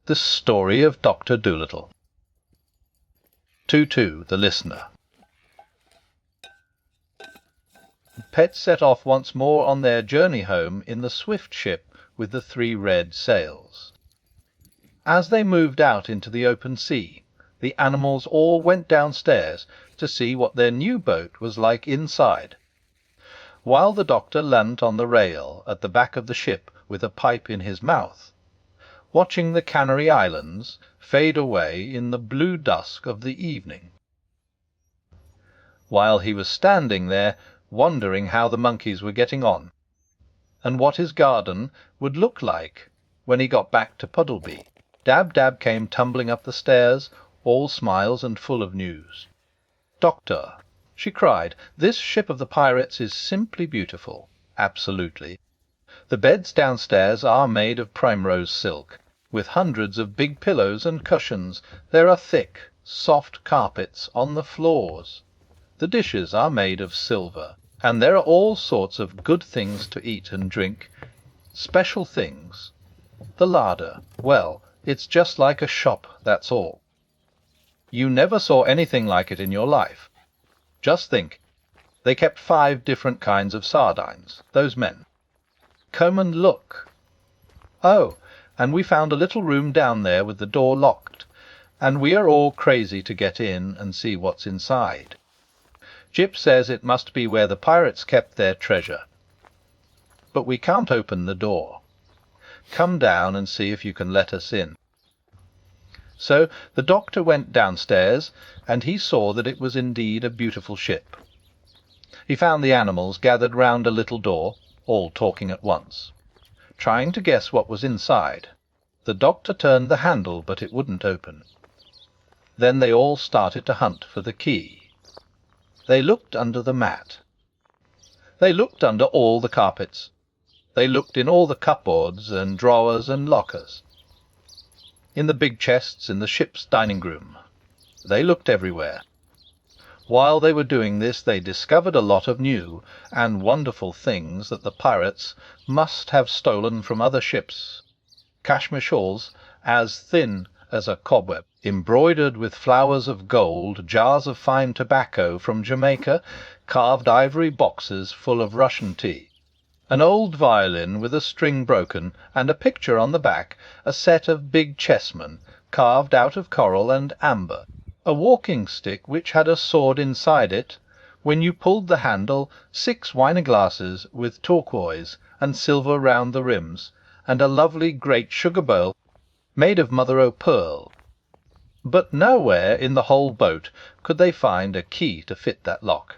The Story of Doctor Dolittle. Tutu, the Listener. Pets set off once more on their journey home in the swift ship with the 3 red sails. As they moved out into the open sea, the animals all went downstairs to see what their new boat was like inside, while the doctor leant on the rail at the back of the ship with a pipe in his mouth, watching the Canary Islands fade away in the blue dusk of the evening. While he was standing there, wondering how the monkeys were getting on, and what his garden would look like when he got back to Puddleby, Dab came tumbling up the stairs, all smiles and full of news. "Doctor," she cried, "this ship of the pirates is simply beautiful, absolutely. The beds downstairs are made of primrose silk, with hundreds of big pillows and cushions. There are thick, soft carpets on the floors. The dishes are made of silver, and there are all sorts of good things to eat and drink, special things. The larder, well, it's just like a shop, that's all. You never saw anything like it in your life. Just think, they kept 5 different kinds of sardines, those men. Come and look. Oh, and we found a little room down there with the door locked, and we are all crazy to get in and see what's inside. Jip says it must be where the pirates kept their treasure. But we can't open the door. Come down and see if you can let us in." So the doctor went downstairs, and he saw that it was indeed a beautiful ship. He found the animals gathered round a little door, all talking at once, trying to guess what was inside. The doctor turned the handle, but it wouldn't open. Then they all started to hunt for the key. They looked under the mat. They looked under all the carpets. They looked in all the cupboards and drawers and lockers, in the big chests in the ship's dining room. They looked everywhere. While they were doing this, they discovered a lot of new and wonderful things that the pirates must have stolen from other ships. Cashmere shawls as thin as a cobweb, embroidered with flowers of gold, jars of fine tobacco from Jamaica, carved ivory boxes full of Russian tea, an old violin with a string broken, and a picture on the back, a set of big chessmen carved out of coral and amber, a walking stick which had a sword inside it. When you pulled the handle, 6 wine glasses with turquoise and silver round the rims, and a lovely great sugar bowl made of mother-o'-pearl. But nowhere in the whole boat could they find a key to fit that lock.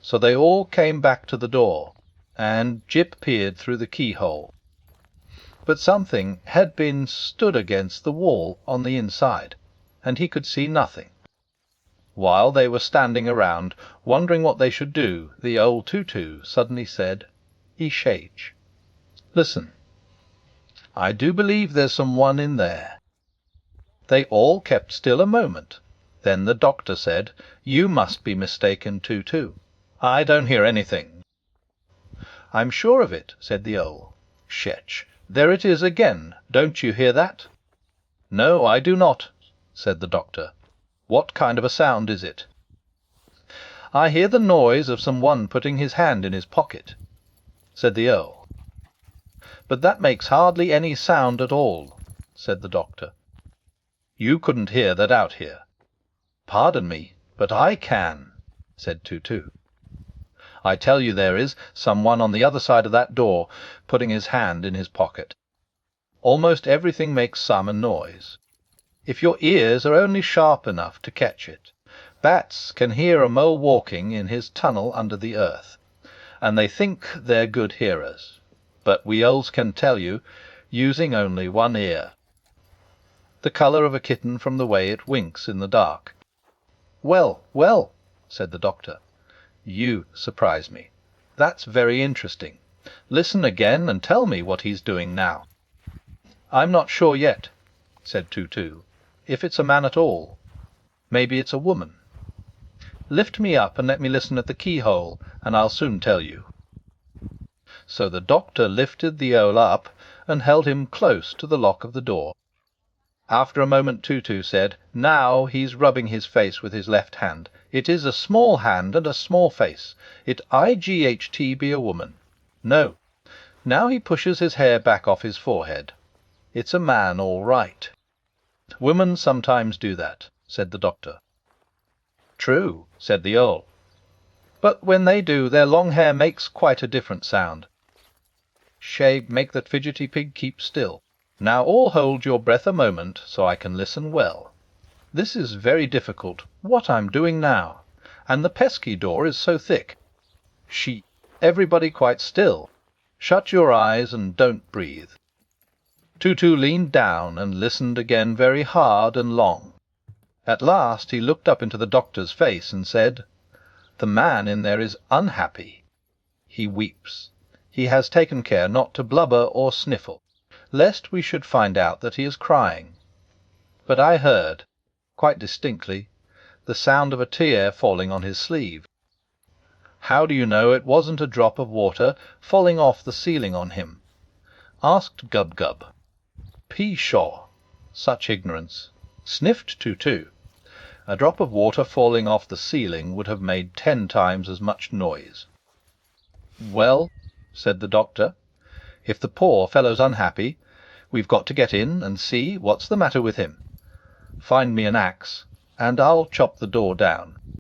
So they all came back to the door, and Jip peered through the keyhole. But something had been stood against the wall on the inside, and he could see nothing. While they were standing around, wondering what they should do, the old Tutu suddenly said, "Ishage, listen. I do believe there's some one in there." They all kept still a moment. Then the doctor said, "You must be mistaken, Tutu. I don't hear anything." "I'm sure of it," said the owl. "Shetch, there it is again. Don't you hear that?" "No, I do not," said the doctor. "What kind of a sound is it?" "I hear the noise of some one putting his hand in his pocket," said the owl. "But that makes hardly any sound at all," said the doctor. "You couldn't hear that out here." "Pardon me, but I can," said Tutu. "I tell you there is some one on the other side of that door, putting his hand in his pocket. Almost everything makes some noise, if your ears are only sharp enough to catch it. Bats can hear a mole walking in his tunnel under the earth, and they think they're good hearers. But we owls can tell you, using only one ear. The colour of a kitten from the way it winks in the dark." "Well, well," said the doctor. "You surprise me. That's very interesting. Listen again and tell me what he's doing now." "I'm not sure yet," said Tutu, "if it's a man at all. Maybe it's a woman. Lift me up and let me listen at the keyhole, and I'll soon tell you." So the doctor lifted the owl up and held him close to the lock of the door. After a moment Tutu said, "Now he's rubbing his face with his left hand. It is a small hand and a small face. It IGHT be a woman. No. Now he pushes his hair back off his forehead. It's a man all right." "Women sometimes do that," said the doctor. "True," said the Earl. "But when they do, their long hair makes quite a different sound. Shay, make that fidgety pig keep still. Now all hold your breath a moment, so I can listen well. This is very difficult, what I'm doing now, and the pesky door is so thick. Everybody quite still. Shut your eyes and don't breathe." Tutu leaned down and listened again very hard and long. At last he looked up into the doctor's face and said, "The man in there is unhappy. He weeps. He has taken care not to blubber or sniffle, lest we should find out that he is crying. But I heard, quite distinctly, the sound of a tear falling on his sleeve." "How do you know it wasn't a drop of water falling off the ceiling on him?" asked Gub-Gub. "Pshaw! Such ignorance!" sniffed Tutu. "A drop of water falling off the ceiling would have made 10 times as much noise." "Well," said the doctor, "if the poor fellow's unhappy, we've got to get in and see what's the matter with him. Find me an axe, and I'll chop the door down.